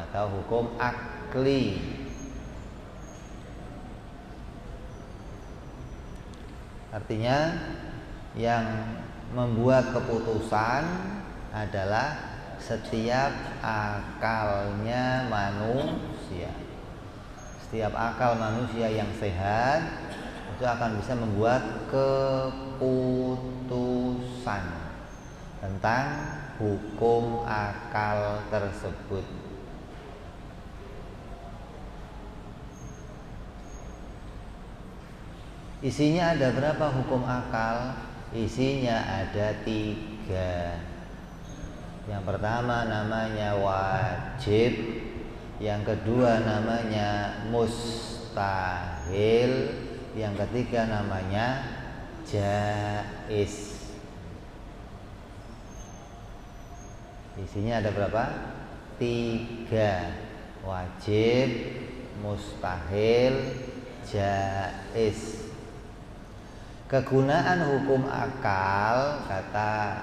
Speaker 1: atau hukum akli. Artinya yang membuat keputusan adalah setiap akalnya manusia. Setiap akal manusia yang sehat itu akan bisa membuat keputusan tentang hukum akal tersebut. Isinya ada berapa hukum akal? Isinya ada 3. Yang pertama namanya wajib, yang kedua namanya mustahil, yang ketiga namanya jaiz. Isinya ada berapa? 3. Wajib, mustahil, jaiz. Kegunaan hukum akal kata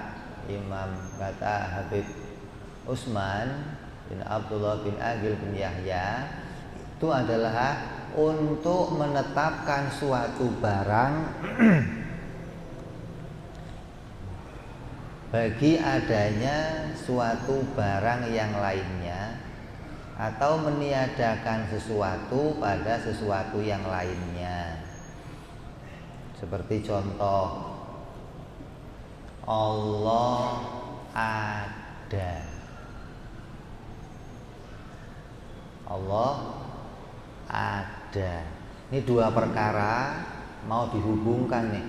Speaker 1: Habib Utsman bin Abdullah bin Aqil bin Yahya itu adalah untuk menetapkan suatu barang bagi adanya suatu barang yang lainnya atau meniadakan sesuatu pada sesuatu yang lainnya. Seperti contoh, Allah ada. Allah ada. Ini 2 perkara mau dihubungkan nih.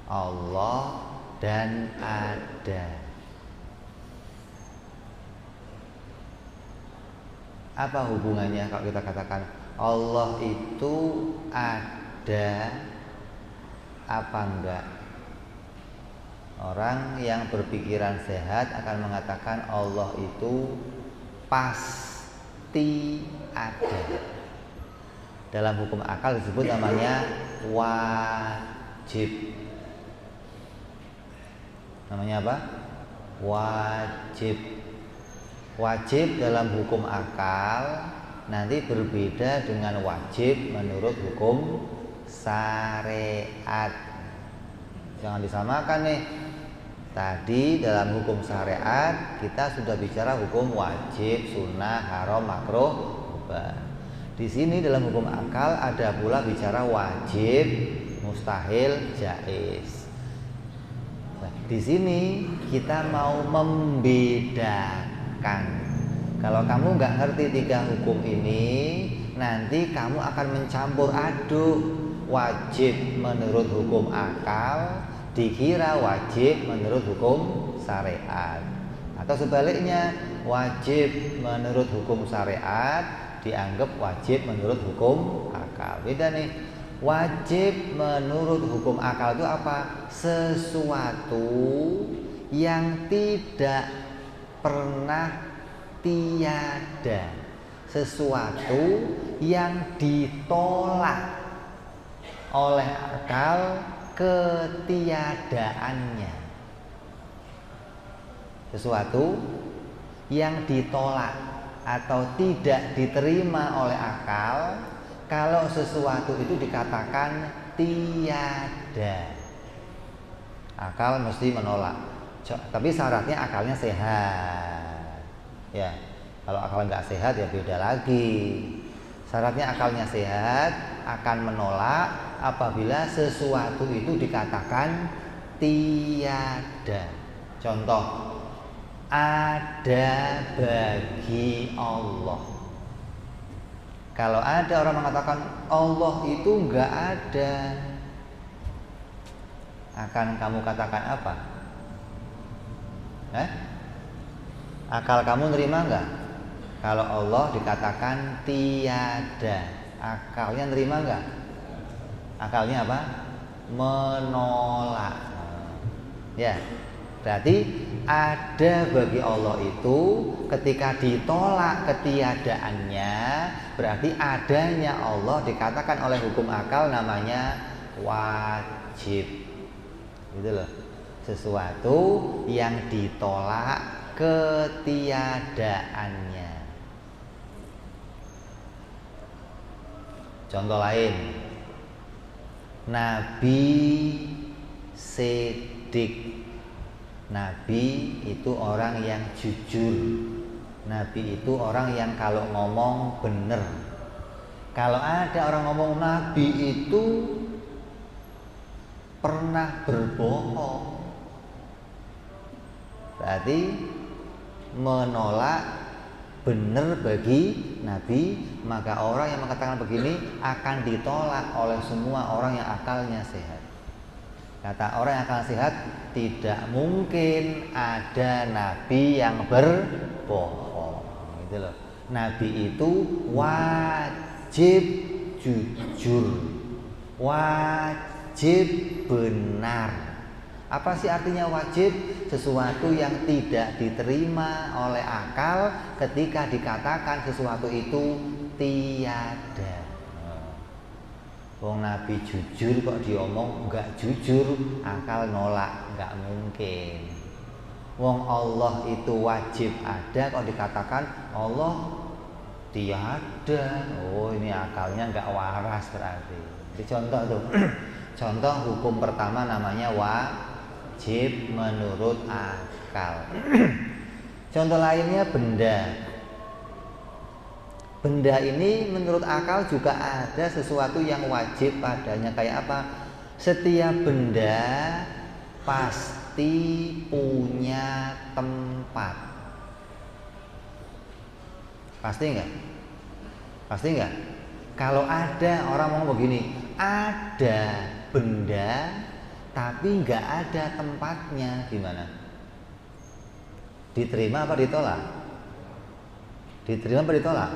Speaker 1: Allah dan ada. Apa hubungannya kalau kita katakan Allah itu ada apa enggak? Orang yang berpikiran sehat akan mengatakan Allah itu pasti ada. Dalam hukum akal disebut namanya wajib. Namanya apa? Wajib. Wajib dalam hukum akal nanti berbeda dengan wajib menurut hukum syariat. Jangan disamakan nih. Tadi dalam hukum syariat kita sudah bicara hukum wajib, sunnah, haram, makruh, mubah. Di sini dalam hukum akal ada pula bicara wajib, mustahil, jaiz. Nah, di sini kita mau membedakan. Kalau kamu nggak ngerti 3 hukum ini, nanti kamu akan mencampur aduk. Wajib menurut hukum akal dikira wajib menurut hukum syariat, atau sebaliknya wajib menurut hukum syariat dianggap wajib menurut hukum akal. Beda nih. Wajib menurut hukum akal itu apa? Sesuatu yang tidak pernah tiada, sesuatu yang ditolak oleh akal ketiadaannya. Sesuatu yang ditolak atau tidak diterima oleh akal, kalau sesuatu itu dikatakan tiada, akal mesti menolak. Tapi syaratnya akalnya sehat. Ya, kalau akal nggak sehat ya beda lagi. Syaratnya akalnya sehat akan menolak apabila sesuatu itu dikatakan tiada. Contoh, ada bagi Allah. Kalau ada orang mengatakan Allah itu enggak ada, akan kamu katakan apa? Akal kamu nerima enggak? Kalau Allah dikatakan tiada, akalnya nerima enggak? Akalnya apa? Menolak. Ya, berarti ada bagi Allah itu ketika ditolak ketiadaannya, berarti adanya Allah dikatakan oleh hukum akal namanya wajib. Gitu loh. Sesuatu yang ditolak ketiadaannya. Contoh lain, Nabi Siddiq. Nabi itu orang yang jujur. Nabi itu orang yang kalau ngomong bener. Kalau ada orang ngomong Nabi itu pernah berbohong, berarti menolak benar bagi Nabi, maka orang yang mengatakan begini akan ditolak oleh semua orang yang akalnya sehat. Kata orang yang akal sehat, tidak mungkin ada Nabi yang berbohong. Gitu loh. Nabi itu wajib jujur, wajib benar. Apa sih artinya wajib? Sesuatu yang tidak diterima oleh akal ketika dikatakan sesuatu itu tiada. Wong Nabi jujur kok diomong enggak jujur, akal nolak, enggak mungkin. Wong Allah itu wajib ada kok dikatakan Allah tiada. Oh, ini akalnya enggak waras berarti. Jadi contoh tuh. Contoh hukum pertama namanya wajib menurut akal. Contoh lainnya benda. Benda ini menurut akal juga ada sesuatu yang wajib padanya. Kayak apa? Setiap benda pasti punya tempat. Pasti enggak? Pasti enggak? Kalau ada orang ngomong begini, ada benda tapi enggak ada tempatnya, gimana? Diterima apa ditolak? Diterima apa ditolak?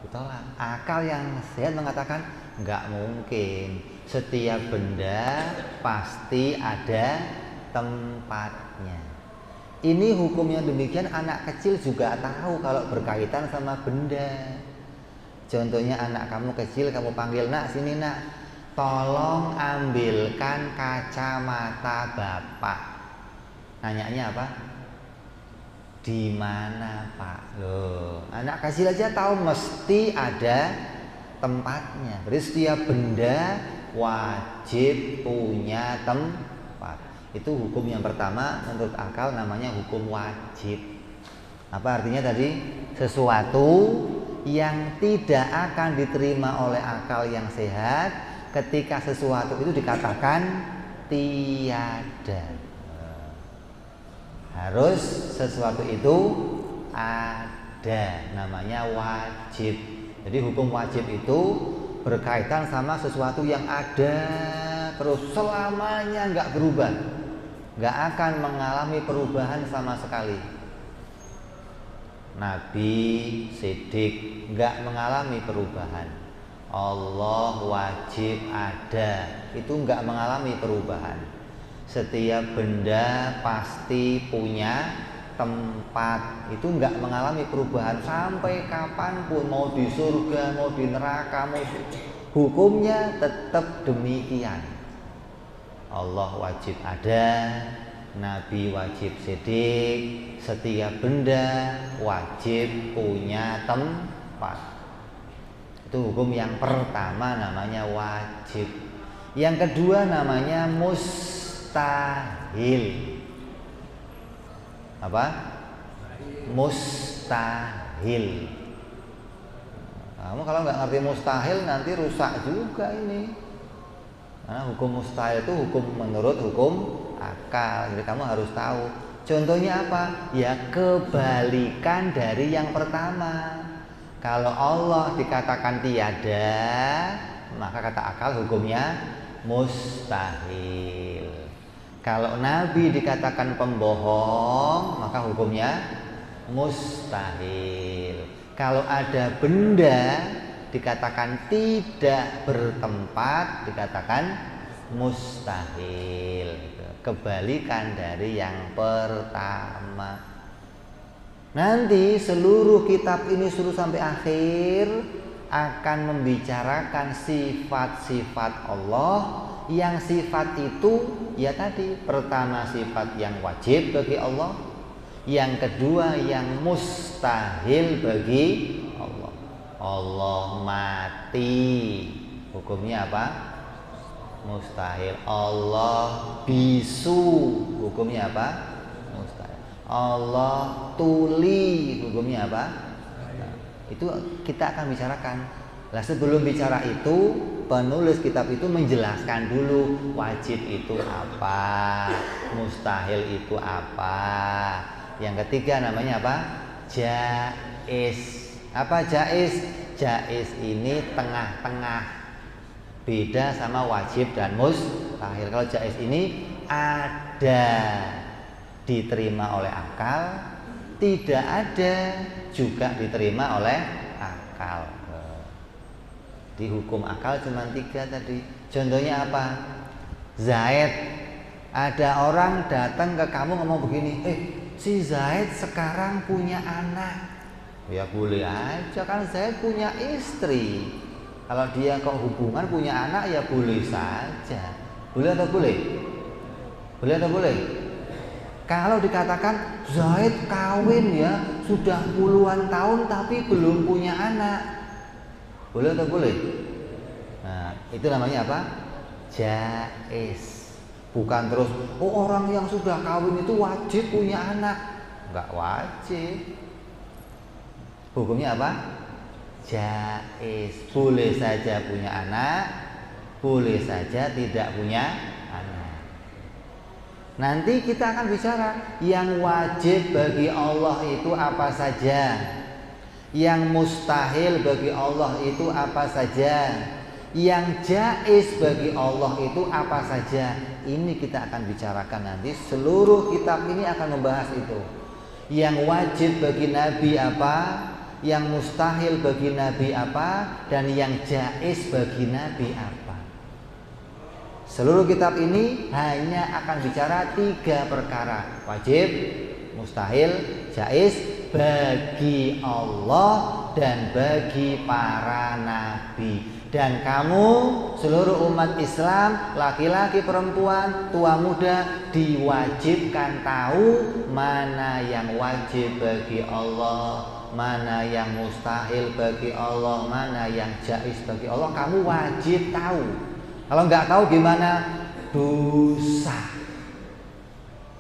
Speaker 1: Ditolak. Akal yang sehat mengatakan enggak mungkin. Setiap benda pasti ada tempatnya. Ini hukumnya demikian, anak kecil juga tahu kalau berkaitan sama benda. Contohnya anak kamu kecil, kamu panggil, nak sini nak, tolong ambilkan kacamata bapak. Nanyanya apa? Di mana pak? Loh, anak kecil aja tahu mesti ada tempatnya. Berarti setiap benda wajib punya tempat. Itu hukum yang pertama menurut akal namanya hukum wajib. Apa artinya tadi? Sesuatu yang tidak akan diterima oleh akal yang sehat ketika sesuatu itu dikatakan tiada. Harus sesuatu itu ada, namanya wajib. Jadi hukum wajib itu berkaitan sama sesuatu yang ada terus selamanya nggak berubah, nggak akan mengalami perubahan sama sekali. Nabi Siddiq nggak mengalami perubahan. Allah wajib ada, itu nggak mengalami perubahan. Setiap benda pasti punya tempat, itu nggak mengalami perubahan sampai kapanpun, mau di surga, mau di neraka, mau hukumnya tetap demikian. Allah wajib ada, Nabi wajib siddiq, setiap benda wajib punya tempat. Itu hukum yang pertama namanya wajib. Yang kedua namanya mustahil. Apa? Mustahil. Kamu kalau nggak ngerti mustahil nanti rusak juga ini. Karena hukum mustahil itu hukum menurut hukum akal. Jadi kamu harus tahu. Contohnya apa? Ya kebalikan dari yang pertama. Kalau Allah dikatakan tiada, maka kata akal hukumnya mustahil. Kalau Nabi dikatakan pembohong, maka hukumnya mustahil. Kalau ada benda dikatakan tidak bertempat, dikatakan mustahil. Kebalikan dari yang pertama. Nanti seluruh kitab ini suruh sampai akhir akan membicarakan sifat-sifat Allah, yang sifat itu ya tadi, pertama sifat yang wajib bagi Allah, yang kedua yang mustahil bagi Allah. Allah mati, hukumnya apa? Mustahil. Allah bisu, hukumnya apa? Mustahil. Allah tuli, hukumnya apa? Nah, itu kita akan bicarakan. Nah, sebelum bicara itu, penulis kitab itu menjelaskan dulu wajib itu apa, mustahil itu apa. Yang ketiga namanya apa? Jaiz. Apa jaiz? Jaiz ini tengah-tengah, beda sama wajib dan mustahil. Kalau jaiz ini ada, diterima oleh akal, tidak ada juga diterima oleh akal. Di hukum akal cuma 3 tadi. Contohnya apa? Zaid. Ada orang datang ke kamu ngomong begini, si Zaid sekarang punya anak. Ya boleh aja, kan Zaid punya istri. Kalau dia kok hubungan punya anak ya boleh saja. Boleh atau boleh? Boleh atau boleh? Kalau dikatakan Zaid kawin ya sudah puluhan tahun tapi belum punya anak, boleh atau boleh? Nah, itu namanya apa? Jaiz. Bukan terus, orang yang sudah kawin itu wajib punya anak. Enggak wajib. Hukumnya apa? Jaiz. Boleh saja punya anak, boleh saja tidak punya anak. Nanti kita akan bicara yang wajib bagi Allah itu apa saja, yang mustahil bagi Allah itu apa saja, yang jaiz bagi Allah itu apa saja. Ini kita akan bicarakan nanti. Seluruh kitab ini akan membahas itu. Yang wajib bagi Nabi apa, yang mustahil bagi Nabi apa, dan yang jaiz bagi Nabi apa. Seluruh kitab ini hanya akan bicara 3 perkara: wajib, mustahil, jaiz bagi Allah dan bagi para nabi. Dan kamu seluruh umat Islam, laki-laki, perempuan, tua muda, diwajibkan tahu mana yang wajib bagi Allah, mana yang mustahil bagi Allah, mana yang jaiz bagi Allah. Kamu wajib tahu. Kalau nggak tahu gimana? Dosa.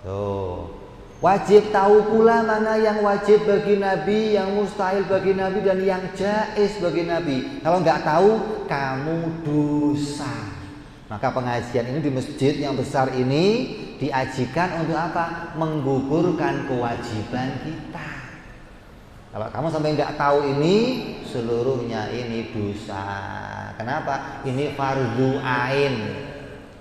Speaker 1: Tuh. Wajib tahu pula mana yang wajib bagi Nabi, yang mustahil bagi Nabi, dan yang jaiz bagi Nabi. Kalau nggak tahu, kamu dosa. Maka pengajian ini di masjid yang besar ini diajikan untuk apa? Menggugurkan kewajiban kita. Kalau kamu sampai nggak tahu ini, seluruhnya ini dosa. Kenapa? Ini fardu ain.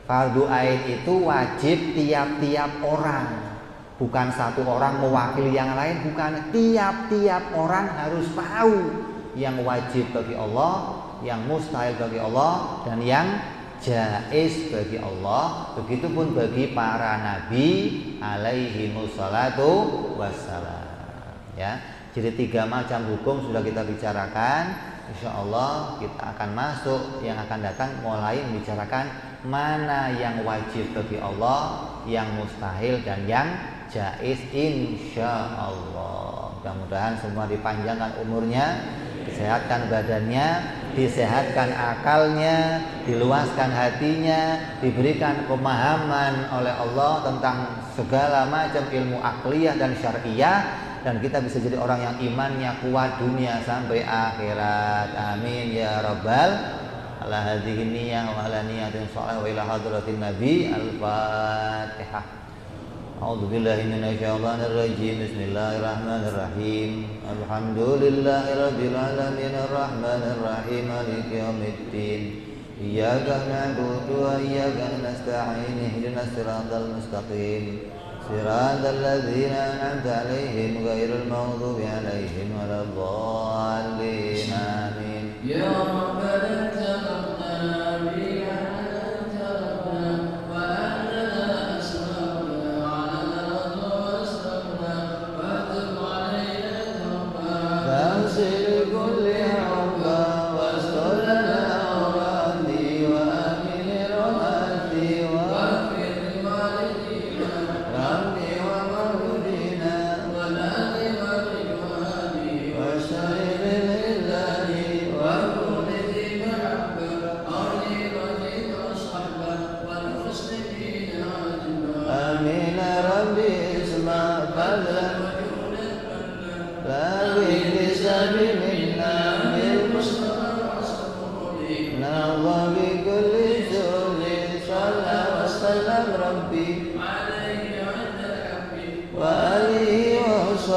Speaker 1: Fardu ain itu wajib tiap-tiap orang. Bukan satu orang mewakili yang lain, bukan. Tiap-tiap orang harus tahu yang wajib bagi Allah, yang mustahil bagi Allah, dan yang jaiz bagi Allah. Begitupun bagi para nabi alaihi wassalatu wassalam. Ya, jadi 3 macam hukum sudah kita bicarakan. Insya Allah kita akan masuk yang akan datang mulai membicarakan mana yang wajib bagi Allah, yang mustahil, dan yang jaiz, insya Allah. Mudah-mudahan semua dipanjangkan umurnya, disehatkan badannya, disehatkan akalnya, diluaskan hatinya, diberikan pemahaman oleh Allah tentang segala macam ilmu akliyah dan syariah, dan kita bisa jadi orang yang imannya kuat dunia sampai akhirat. Amin ya rabbal. Ala hadhihi niyyah wa ala niyatin shalih wa ila hadratin nabi. Al-Fatihah. A'udzu billahi minasyaitonir rajim. Bismillahirrahmanirrahim. Alhamdulillahirabbil alamin arrahmanir rahim maliki yaumiddin. Iyyaka na'budu wa iyyaka nasta'in. Ihdinas siratal mustaqim. Siratal ladzina an'amta 'alaihim ghairil maghdubi 'alaihim waladdallin. Amin. Ya Rabbana taqabbal minna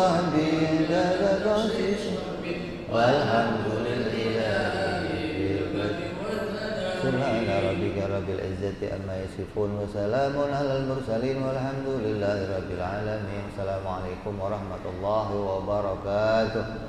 Speaker 1: وصحبه والحمد لله. سبحان ربك رب العزة عما يصفون وسلام على المرسلين والحمد لله رب العالمين. Assalamualaikum warahmatullahi wabarakatuh.